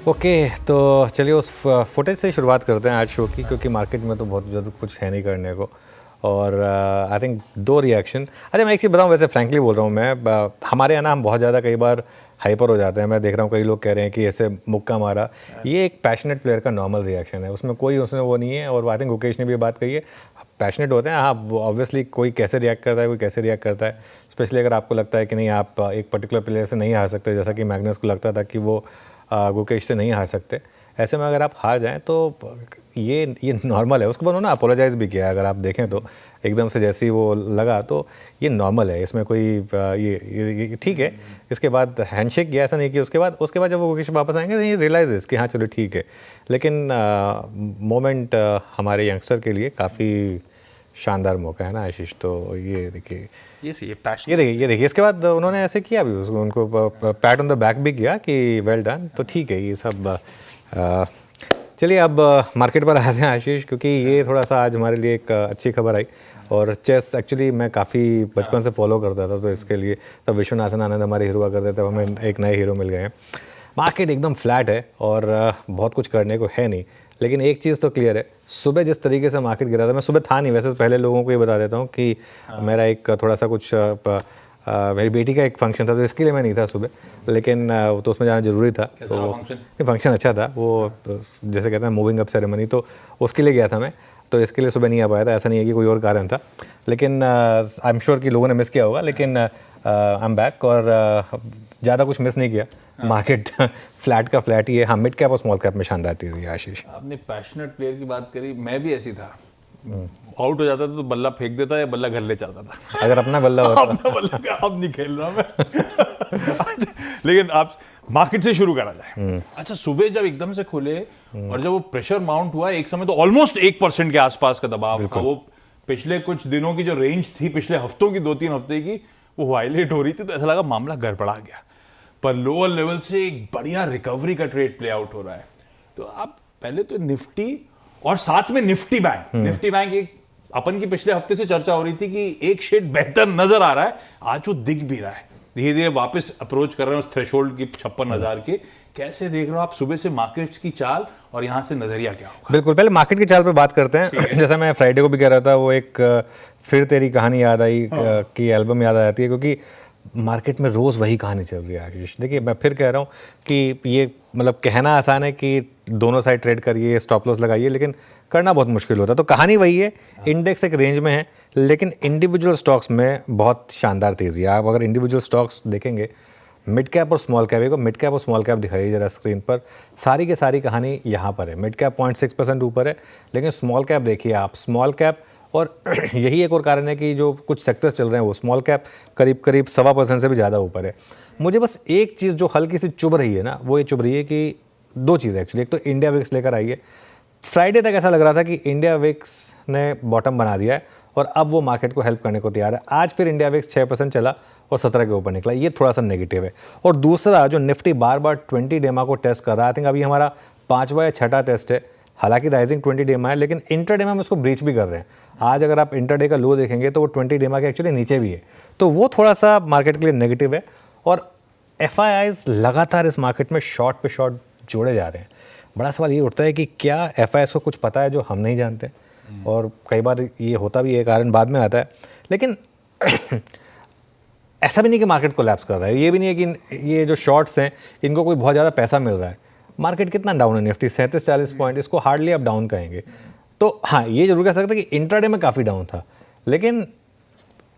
Okay तो चलिए उस फुटेज से ही शुरुआत करते हैं आज शो की, क्योंकि मार्केट में तो बहुत ज़्यादा कुछ है नहीं करने को। और आई थिंक दो रिएक्शन। अच्छा, मैं एक चीज़ बताऊँ, वैसे फ्रैंकली बोल रहा हूँ मैं, हमारे यहाँ ना हम बहुत ज़्यादा कई बार हाइपर हो जाते हैं। मैं देख रहा हूँ कई लोग कह रहे हैं कि ऐसे मुक्का मारा। ये एक पैशनेट प्लेयर का नॉर्मल रिएक्शन है, उसमें कोई उसमें वो नहीं है। और आई थिंक गुकेश ने भी बात कही है, पैशनेट होते हैं। हाँ, ऑब्वियसली कोई कैसे रिएक्ट करता है, कोई कैसे रिएक्ट करता है। स्पेशली अगर आपको लगता है कि नहीं, आप एक पर्टिकुलर प्लेयर से नहीं हार सकते, जैसा कि मैग्नस को लगता था कि वो गुकेश से नहीं हार सकते। ऐसे में अगर आप हार जाएं तो ये नॉर्मल है। उसके बाद उन्होंने अपोलोजाइज़ भी किया, अगर आप देखें तो एकदम से जैसे ही वो लगा, तो ये नॉर्मल है, इसमें कोई ये ठीक है। इसके बाद हैंडशेक किया, ऐसा नहीं कि उसके बाद जब वो गुकेश वापस आएंगे तो ये रियलाइज कि हाँ चलो ठीक है। लेकिन मोमेंट हमारे यंगस्टर के लिए काफ़ी शानदार मौका है ना आशीष। तो ये देखिए, ये देखिए इसके बाद उन्होंने ऐसे किया भी, उसको उनको पैट ऑन द बैक भी किया कि वेल डन। तो ठीक है, ये सब चलिए अब मार्केट पर आते हैं आशीष, क्योंकि ये थोड़ा सा आज हमारे लिए एक अच्छी खबर आई। और चेस एक्चुअली मैं काफ़ी बचपन से फॉलो करता था, तो इसके लिए तब विश्वनाथन आनंद हमारे हीरो करते थे, तब हमें एक नए हीरो मिल गए हैं। मार्केट एकदम फ्लैट है और बहुत कुछ करने को है नहीं। लेकिन एक चीज़ तो क्लियर है, सुबह जिस तरीके से मार्केट गिरा था, मैं सुबह था नहीं वैसे, तो पहले लोगों को ये बता देता हूँ कि मेरा एक थोड़ा सा कुछ मेरी बेटी का एक फंक्शन था, तो इसके लिए मैं नहीं था सुबह। लेकिन तो उसमें जाना ज़रूरी था। तो फंक्शन अच्छा था वो, जैसे कहते हैं मूविंग अप सेरेमनी, तो उसके लिए गया था मैं। तो इसके लिए सुबह नहीं आ पाया था, ऐसा नहीं है कि कोई और कारण था। लेकिन आई एम श्योर कि लोगों ने मिस किया होगा, लेकिन आई एम बैक और ज़्यादा कुछ मिस नहीं किया। मार्केट फ्लैट का फ्लैट ही है। हाँ, मिड कैप और स्मॉल कैप में शानदार थी आशीष। आपने पैशनेट प्लेयर की बात करी, मैं भी ऐसी था। आउट हो जाता था तो बल्ला फेंक देता या बल्ला घर ले जाता था। अगर अपना बल्ला होता अपना बल्ला का अब नहीं खेल रहा मैं। लेकिन आप मार्केट से शुरू करा जाए। अच्छा, सुबह जब एकदम से खुले और जब वो प्रेशर माउंट हुआ, एक समय तो ऑलमोस्ट 1% के आसपास का दबाव था। वो पिछले कुछ दिनों की जो रेंज थी, पिछले हफ्तों की 2-3 हफ्ते की, वो वायलेट हो रही थी। तो ऐसा लगा मामला गड़बड़ा गया। पर लोअर लेवल से एक बढ़िया रिकवरी का ट्रेड प्ले आउट हो रहा है। तो आप पहले तो निफ्टी और साथ में निफ्टी बैंक एक अपन की पिछले हफ्ते से चर्चा हो रही थी कि एक शेड बेहतर नजर आ रहा है, आज वो दिख भी रहा है। धीरे धीरे वापस अप्रोच कर रहे हैं उस थ्रेशोल्ड की 56,000 के। कैसे देख रहे हो आप सुबह से मार्केट्स की चाल, और यहां से नजरिया क्या होगा? बिल्कुल, पहले मार्केट की चाल पर बात करते हैं। जैसा मैं फ्राइडे को भी कह रहा था, वो एक फिर तेरी कहानी याद आई की एल्बम याद आ जाती है, क्योंकि मार्केट में रोज़ वही कहानी चल रही है आशीष। देखिए, मैं फिर कह रहा हूँ कि ये मतलब कहना आसान है कि दोनों साइड ट्रेड करिए, स्टॉप लॉस लगाइए, लेकिन करना बहुत मुश्किल होता है। तो कहानी वही है, इंडेक्स एक रेंज में है, लेकिन इंडिविजुअल स्टॉक्स में बहुत शानदार तेज़ी है। आप अगर इंडिविजुअल स्टॉक्स देखेंगे, मिड कैप और स्मॉल कैप, को मिड कैप और स्मॉल कैप दिखाइए जरा स्क्रीन पर, सारी की सारी कहानी यहाँ पर है। मिड कैप 0.6% ऊपर है, लेकिन स्मॉल कैप देखिए आप, स्मॉल कैप और यही एक और कारण है कि जो कुछ सेक्टर्स चल रहे हैं वो स्मॉल कैप करीब 1.25% से भी ज़्यादा ऊपर है। मुझे बस एक चीज़ जो हल्की सी चुभ रही है ना, वो ये चुभ रही है कि दो चीज़ें एक्चुअली। एक तो इंडिया विक्स लेकर आई है। फ्राइडे तक ऐसा लग रहा था कि इंडिया विक्स ने बॉटम बना दिया है और अब वो मार्केट को हेल्प करने को तैयार है। आज फिर इंडिया विक्स 6% चला और 17 के ऊपर निकला, ये थोड़ा सा नेगेटिव है। और दूसरा, जो निफ्टी बार बार 20 डेमा को टेस्ट कर रहा है, आई थिंक अभी हमारा 5वां या 6ठा टेस्ट है। हालांकि राइजिंग 20 डेमा है, लेकिन इंट्राडे में हम इसको ब्रीच भी कर रहे हैं। आज अगर आप इंट्राडे का लो देखेंगे तो वो 20 डेमा के एक्चुअली नीचे भी है, तो वो थोड़ा सा मार्केट के लिए नेगेटिव है। और एफआईआईज लगातार इस मार्केट में शॉर्ट पे शॉर्ट जोड़े जा रहे हैं। बड़ा सवाल ये उठता है कि क्या एफआईआईज को कुछ पता है जो हम नहीं जानते, और कई बार ये होता भी है, कारण बाद में आता है। लेकिन ऐसा भी नहीं कि मार्केट कोलैप्स कर रहा है, ये भी नहीं है कि ये जो शॉर्ट्स हैं इनको कोई बहुत ज़्यादा पैसा मिल रहा है। मार्केट कितना डाउन है, निफ्टी 37-40 पॉइंट, इसको हार्डली आप डाउन कहेंगे। तो हाँ, ये जरूर कह सकते हैं कि इंट्राडे में काफ़ी डाउन था, लेकिन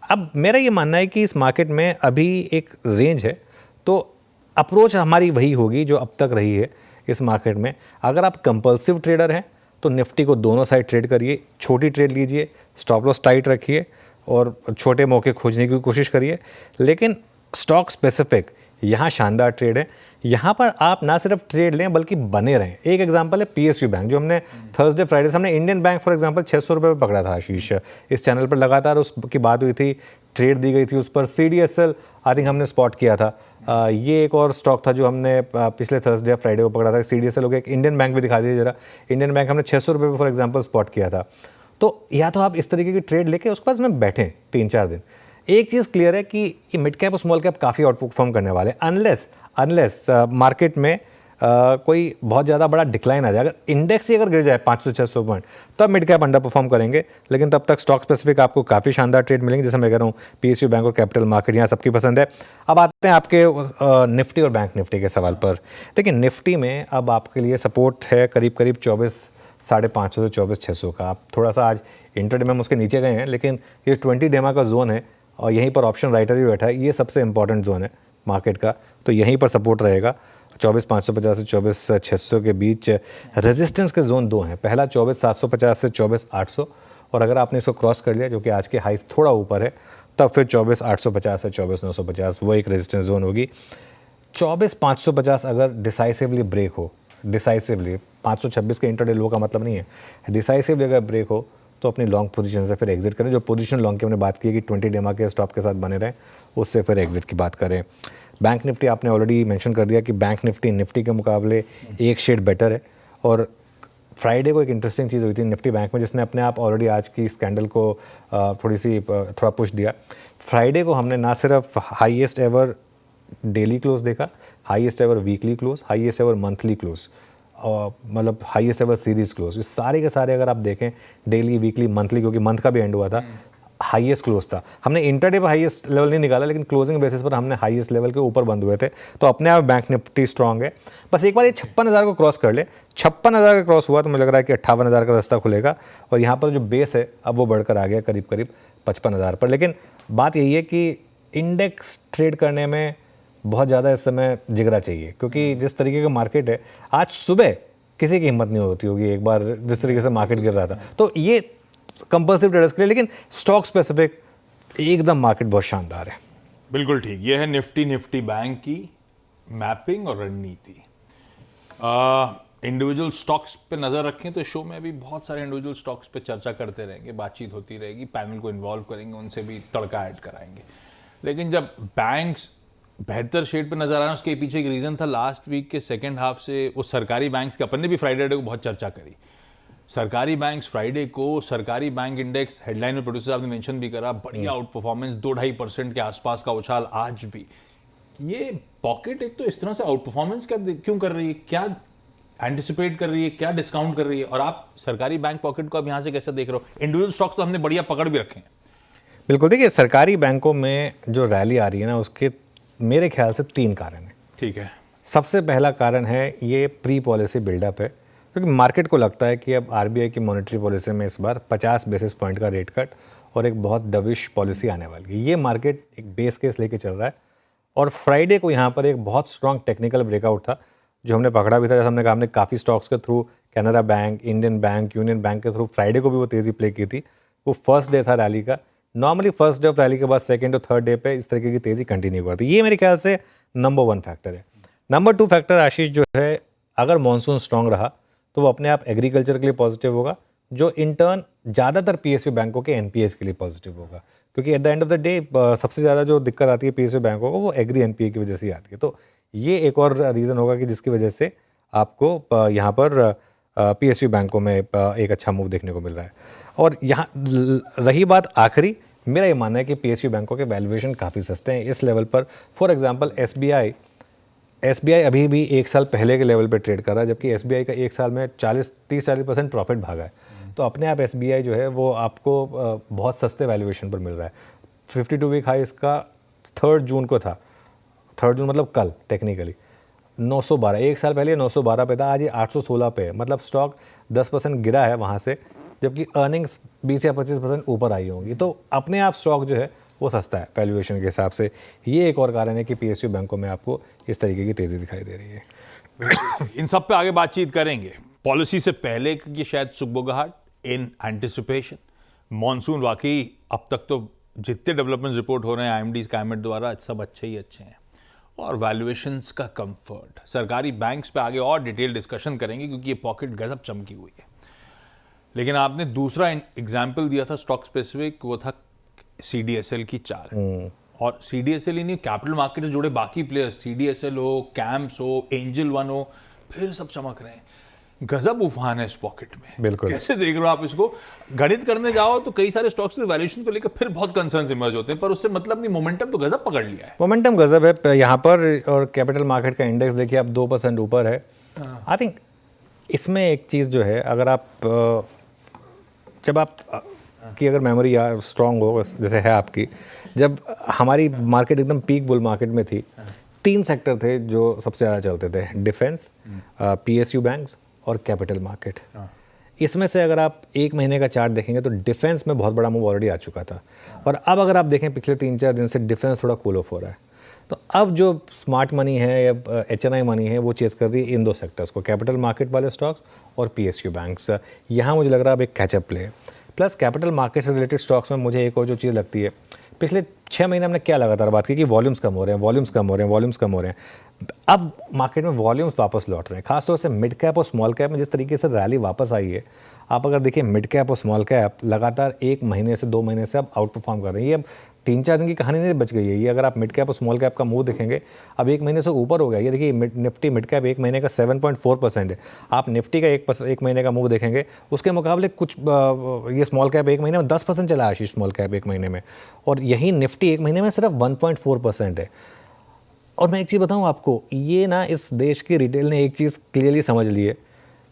अब मेरा ये मानना है कि इस मार्केट में अभी एक रेंज है, तो अप्रोच हमारी वही होगी जो अब तक रही है इस मार्केट में। अगर आप कंपल्सिव ट्रेडर हैं तो निफ्टी को दोनों साइड ट्रेड करिए, छोटी ट्रेड लीजिए, स्टॉप लॉस टाइट रखिए और छोटे मौके खोजने की कोशिश करिए। लेकिन स्टॉक स्पेसिफिक यहाँ शानदार ट्रेड है। यहाँ पर आप ना सिर्फ ट्रेड लें बल्कि बने रहें। एक एग्जांपल है पीएसयू बैंक, जो हमने थर्सडे फ्राइडे से हमने इंडियन बैंक फॉर एग्जांपल 600 रुपये पर पकड़ा था आशीष। इस चैनल पर लगातार उसकी बात हुई थी, ट्रेड दी गई थी उस पर। CDSL आई थिंक हमने स्पॉट किया था। ये एक और स्टॉक था जो हमने पिछले थर्सडे फ्राइडे को पकड़ा था। CDSL हो गया। एक इंडियन बैंक भी दिखा दीजिए जरा। इंडियन बैंक हमने 600 रुपये पर फॉर एग्जाम्पल स्पॉट किया था। तो या तो आप इस तरीके की ट्रेड लेके उसके बाद उसमें बैठें 3-4 दिन। एक चीज़ क्लियर है कि ये मिड कैप और स्मॉल कैप काफ़ी आउट परफॉर्म करने वाले, अनलेस मार्केट में कोई बहुत ज़्यादा बड़ा डिक्लाइन आ जाए, अगर इंडेक्स ही अगर गिर जाए 500-600 पॉइंट, तब मिड कैप अंडर परफॉर्म करेंगे। लेकिन तब तक स्टॉक स्पेसिफिक आपको काफ़ी शानदार ट्रेड मिलेंगे, जैसे मैं कह रहा हूँ PSU बैंक और कैपिटल मार्केट यहाँ सबकी पसंद है। अब आते हैं आपके निफ्टी और बैंक निफ्टी के सवाल पर। देखिए निफ्टी में अब आपके लिए सपोर्ट है करीब करीब 24,500 से 24,600 का। आप थोड़ा सा आज इंटरडे में हम उसके नीचे गए हैं, लेकिन ये 20 डेमा का जोन है और यहीं पर ऑप्शन राइटर भी बैठा है, ये सबसे इंपॉर्टेंट जोन है मार्केट का, तो यहीं पर सपोर्ट रहेगा। 24,550 से 24,600 के बीच रेजिस्टेंस के जोन दो हैं, पहला 24,750 से 24,800, और अगर आपने इसको क्रॉस कर लिया जो कि आज के हाई थोड़ा ऊपर है, तब फिर 24,850 से 24,950 वो एक रेजिस्टेंस जोन होगी। 24,550 अगर डिसाइसिवली ब्रेक हो, डिसाइसिवली 526 के इंटरडे लो का मतलब नहीं है, डिसाइसिवली अगर ब्रेक हो तो अपनी लॉन्ग पोजीशन से फिर एग्जिट करें। जो पोजीशन लॉन्ग की हमने बात की है कि 20 डेमा के स्टॉप के साथ बने रहें, उससे फिर एग्जिट की बात करें। बैंक निफ्टी आपने ऑलरेडी मेंशन कर दिया कि बैंक निफ्टी के मुकाबले एक शेड बेटर है। और फ्राइडे को एक इंटरेस्टिंग चीज़ हुई थी निफ्टी बैंक में, जिसने अपने आप ऑलरेडी आज की स्कैंडल को थोड़ा पुश दिया। फ्राइडे को हमने ना सिर्फ हाईएस्ट एवर डेली क्लोज देखा, highest ever weekly close, highest ever monthly close, मतलब हाईएस्ट एवर सीरीज क्लोज, ये सारे के सारे अगर आप देखें डेली वीकली मंथली, क्योंकि मंथ का भी एंड हुआ था, हाईएस्ट क्लोज था। हमने इंटरडे पर हाईएस्ट लेवल नहीं निकाला, लेकिन क्लोजिंग बेसिस पर हमने हाईएस्ट लेवल के ऊपर बंद हुए थे, तो अपने आप बैंक निफ्टी स्ट्रांग है। बस एक बार ये 56,000 को क्रॉस कर ले, 56,000 का क्रॉस हुआ तो मुझे लग रहा है कि 58,000 का रास्ता खुलेगा, और यहाँ पर जो बेस है अब वो बढ़कर आ गया करीब करीब 55,000 पर। लेकिन बात यही है कि इंडेक्स ट्रेड करने में बहुत ज़्यादा इस समय जिगरा चाहिए, क्योंकि जिस तरीके का मार्केट है, आज सुबह किसी की हिम्मत नहीं होती होगी एक बार जिस तरीके से मार्केट गिर रहा था, तो ये कंपल्सिव ट्रेडर्स के लिए। लेकिन स्टॉक स्पेसिफिक एकदम मार्केट बहुत शानदार है। बिल्कुल ठीक, ये है निफ्टी बैंक की मैपिंग और रणनीति। इंडिविजुअल स्टॉक्स पे नजर रखें तो शो में भी बहुत सारे इंडिविजुअल स्टॉक्स पे चर्चा करते रहेंगे, बातचीत होती रहेगी, पैनल को इन्वॉल्व करेंगे, उनसे भी तड़का ऐड कराएंगे। लेकिन जब बैंक्स बेहतर शेड पे नजर आ रहे हैं, उसके पीछे एक रीजन था लास्ट वीक के सेकेंड हाफ से वो सरकारी बैंक्स के, अपन ने भी फ्राइडे को बहुत चर्चा करी। सरकारी बैंक्स फ्राइडे को, सरकारी बैंक इंडेक्स हेडलाइन में प्रोड्यूसर साहब ने मेंशन भी करा, बढ़िया आउट परफॉर्मेंस, 2-2.5% के आसपास का उछाल आज भी। ये पॉकेट एक तो इस तरह से आउट परफॉर्मेंस क्यों कर रही है, क्या एंटिसिपेट कर रही है, क्या डिस्काउंट कर रही है, और आप सरकारी बैंक पॉकेट को अब यहां से कैसे देख रहे हो? इंडिविजुअल स्टॉक्स तो हमने बढ़िया पकड़ भी रखे हैं। बिल्कुल, देखिए सरकारी बैंकों में जो रैली आ रही है ना, उसके मेरे ख्याल से 3 कारण हैं। ठीक है। सबसे पहला कारण है ये प्री पॉलिसी बिल्डअप है, क्योंकि मार्केट को लगता है कि अब RBI की मॉनेटरी पॉलिसी में इस बार 50 बेसिस पॉइंट का रेट कट और एक बहुत डविश पॉलिसी आने वाली है। ये मार्केट एक बेस केस लेके चल रहा है, और फ्राइडे को यहाँ पर एक बहुत स्ट्रॉन्ग टेक्निकल ब्रेकआउट था जो हमने पकड़ा भी था। जैसे हमने कहा, हमने काफ़ी स्टॉक्स के through, Canara bank, Indian bank, union bank के थ्रू फ्राइडे को भी वो तेज़ी प्ले की थी। वो फर्स्ट डे था रैली का। Normally first day of rally के बाद सेकंड और थर्ड डे पे इस तरीके की तेज़ी कंटिन्यू करती है। ये मेरे ख्याल से नंबर 1 फैक्टर है। नंबर 2 फैक्टर आशीष जो है, अगर मानसून स्ट्रांग रहा तो वो अपने आप एग्रीकल्चर के लिए पॉजिटिव होगा, जो इन टर्न ज़्यादातर PSU बैंकों के NPAs के लिए पॉजिटिव होगा, क्योंकि at the end of the day सबसे ज़्यादा जो दिक्कत आती है PSU बैंकों को वो एग्री NPA की वजह से ही आती है। तो ये एक और रीज़न होगा कि जिसकी वजह से आपको यहाँ पर PSU बैंकों में एक अच्छा मूव देखने को मिल रहा है। और यहाँ रही बात आखिरी, मेरा ये मानना है कि PSU बैंकों के वैल्यूएशन काफ़ी सस्ते हैं इस लेवल पर। फॉर एग्जांपल SBI अभी भी 1 साल पहले के लेवल पे ट्रेड कर रहा है, जबकि SBI का 1 साल में 30-40% प्रॉफिट भागा है। तो अपने आप SBI जो है वो आपको बहुत सस्ते वैल्यूएशन पर मिल रहा है। 52 वीक हाई इसका 3 जून को था, 3 जून मतलब कल टेक्निकली 912, 1 साल पहले 912 पे था, आज ये 816 पे है। मतलब स्टॉक 10% गिरा है वहाँ से, जबकि अर्निंग्स 20 या 25% ऊपर आई होंगी। तो अपने आप स्टॉक जो है वो सस्ता है वैल्यूएशन के हिसाब से। ये एक और कारण है कि PSU बैंकों में आपको इस तरीके की तेज़ी दिखाई दे रही है। इन सब पे आगे बातचीत करेंगे। पॉलिसी से पहले की शायद सुगबुगाहट इन एंटिसिपेशन, मॉनसून वाकई अब तक तो जितने डेवलपमेंट रिपोर्ट हो रहे हैं IMD स्काइमेट द्वारा सब अच्छे ही अच्छे हैं, और वैल्यूएशंस का कंफर्ट। सरकारी बैंक्स पे आगे और डिटेल डिस्कशन करेंगे क्योंकि ये पॉकेट गजब चमकी हुई है। लेकिन आपने दूसरा एग्जाम्पल दिया था स्टॉक स्पेसिफिक, वो था CDSL की चाल। और CDSL ही नहीं, कैपिटल मार्केट से जुड़े बाकी प्लेयर्स, CDSL हो, कैम्प्स हो, एंजल वन हो, फिर सब चमक रहे हैं। गजब उफान है इस पॉकेट में। बिल्कुल। कैसे देख रहे हो आप इसको? गणित करने जाओ तो कई सारे स्टॉक्स के वैल्यूएशन को लेकर फिर बहुत कंसर्न्स इमर्ज होते हैं, पर उससे मतलब नहीं, मोमेंटम तो गजब पकड़ लिया है। मोमेंटम गजब है यहाँ पर, और कैपिटल मार्केट का इंडेक्स देखिए आप 2% ऊपर है। आई थिंक इसमें एक चीज़ जो है, अगर आप जब आप की अगर मेमोरी स्ट्रांग हो जैसे है आपकी, जब हमारी मार्केट एकदम पीक बुल मार्केट में थी, 3 सेक्टर थे जो सबसे ज़्यादा चलते थे, डिफेंस, PSU बैंक्स और कैपिटल मार्केट। इसमें से अगर आप 1 महीने का चार्ट देखेंगे तो डिफेंस में बहुत बड़ा मूव ऑलरेडी आ चुका था, और अब अगर आप देखें पिछले 3-4 दिन से डिफेंस थोड़ा कूल ऑफ हो रहा है। तो अब जो स्मार्ट मनी है या HNI मनी है वो चेस कर रही है इन 2 सेक्टर्स को, कैपिटल मार्केट वाले स्टॉक्स और PSU बैंक्स। यहाँ मुझे लग रहा है अब एक कैचअप प्ले है। प्लस कैपिटल मार्केट से रिलेटेड स्टॉक्स में मुझे एक और जो चीज़ लगती है, पिछले 6 महीने हमने क्या लगातार बात की कि वॉल्यूम्स कम हो रहे हैं, वॉल्यूम्स कम हो रहे हैं, वॉल्यूम्स कम हो रहे हैं। अब मार्केट में वॉल्यूम्स वापस लौट रहे हैं, खासतौर से मिड कैप और स्मॉल कैप में जिस तरीके से रैली वापस आई है। आप अगर देखिए मिड कैप और स्मॉल कैप लगातार 1 महीने से 2 महीने से अब आउट परफॉर्म कर रहे हैं। ये अब 3-4 दिन की कहानी नहीं बच गई है ये। अगर आप मिड कैप और स्मॉल कैप का मूव देखेंगे, अब 1 महीने से ऊपर हो गया। ये देखिए निफ्टी मिड कैप 1 महीने का 7.4% है। आप निफ्टी का 1 महीने का मूव देखेंगे, उसके मुकाबले कुछ ये स्मॉल कैप 1 महीने में 10% चला आशीष, स्मॉल कैप 1 महीने में, और यही निफ्टी 1 महीने में सिर्फ 1.4% है। और मैं एक चीज़ बताऊँ आपको, ये ना इस देश की रिटेल ने एक चीज़ क्लियरली समझ ली है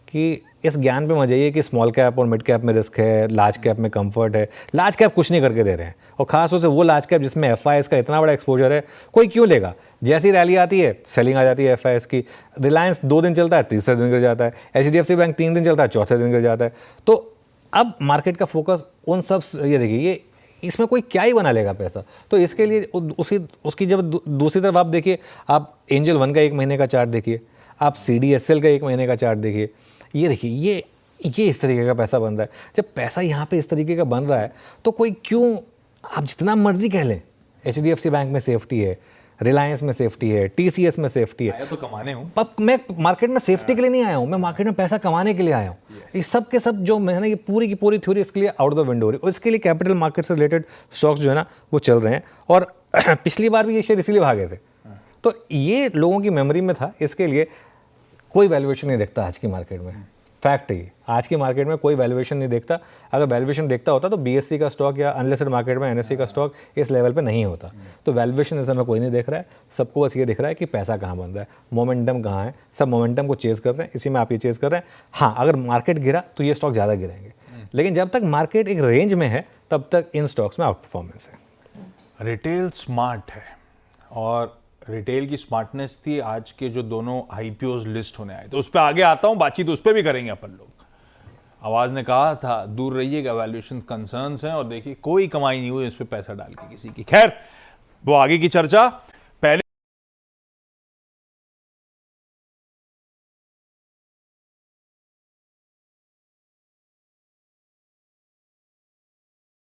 कि इस ज्ञान पे मत जाइए कि स्मॉल कैप और मिड कैप में रिस्क है, लार्ज कैप में कंफर्ट है। लार्ज कैप कुछ नहीं करके दे रहे हैं, और खासतौर से वो लार्ज कैप जिसमें FIS का इतना बड़ा एक्सपोजर है, कोई क्यों लेगा? जैसी रैली आती है सेलिंग आ जाती है FIS की। रिलायंस 2 दिन चलता है, तीसरे दिन गिर जाता है। HDFC बैंक 3 दिन चलता है, चौथे दिन गिर जाता है। तो अब मार्केट का फोकस उन सब, ये देखिए, ये इसमें कोई क्या ही बना लेगा पैसा। तो इसके लिए उसकी जब दूसरी तरफ आप देखिए, आप एंजल 1 का 1 महीने का चार्ट देखिए, आप CDSL का 1 महीने का चार्ट देखिए, ये देखिए, ये इस तरीके का पैसा बन रहा है। जब पैसा यहाँ पे इस तरीके का बन रहा है तो कोई क्यों, आप जितना मर्जी कह लें, HDFC बैंक में सेफ्टी है, रिलायंस में सेफ्टी है, TCS में सेफ्टी है। आया तो कमाने हूँ। अब मैं मार्केट में सेफ्टी के लिए नहीं आया हूँ, मैं मार्केट में पैसा कमाने के लिए आया हूँ। ये सब के सब जो मैंने, ये पूरी की पूरी थ्योरी इसके लिए आउट द विंडो हो रही है। इसके लिए कैपिटल मार्केट से रिलेटेड स्टॉक्स जो है ना वो चल रहे हैं, और पिछली बार भी ये शेयर इसीलिए भागे थे। तो ये लोगों की मेमोरी में था, इसके लिए कोई वैल्यूएशन नहीं देखता आज की मार्केट में। फैक्ट है, आज की मार्केट में कोई वैल्यूएशन नहीं देखता। अगर वैल्यूएशन देखता होता तो BSE का स्टॉक या अनलिस्टेड मार्केट में NSE का स्टॉक इस लेवल पे नहीं होता। तो वैल्यूएशन इस समय कोई नहीं देख रहा है, सबको बस ये दिख रहा है कि पैसा कहाँ बन रहा है, मोमेंटम कहाँ है। सब मोमेंटम को चेज कर रहे हैं, इसी में आप ये चेज कर रहे हैं। हाँ, अगर मार्केट गिरा तो ये स्टॉक ज़्यादा गिरेंगे, लेकिन जब तक मार्केट एक रेंज में है तब तक इन स्टॉक्स में आउट परफॉर्मेंस है। रिटेल स्मार्ट है, और रिटेल की स्मार्टनेस थी आज के जो दोनों IPOs लिस्ट होने आए। तो उस पर आगे आता हूं, बातचीत उस पर भी करेंगे अपन लोग। आवाज ने कहा था दूर रहिएगा, वैल्यूएशन कंसर्न्स हैं, और देखिए कोई कमाई नहीं हुई इस पर पैसा डाल के किसी की। खैर, वो आगे की चर्चा।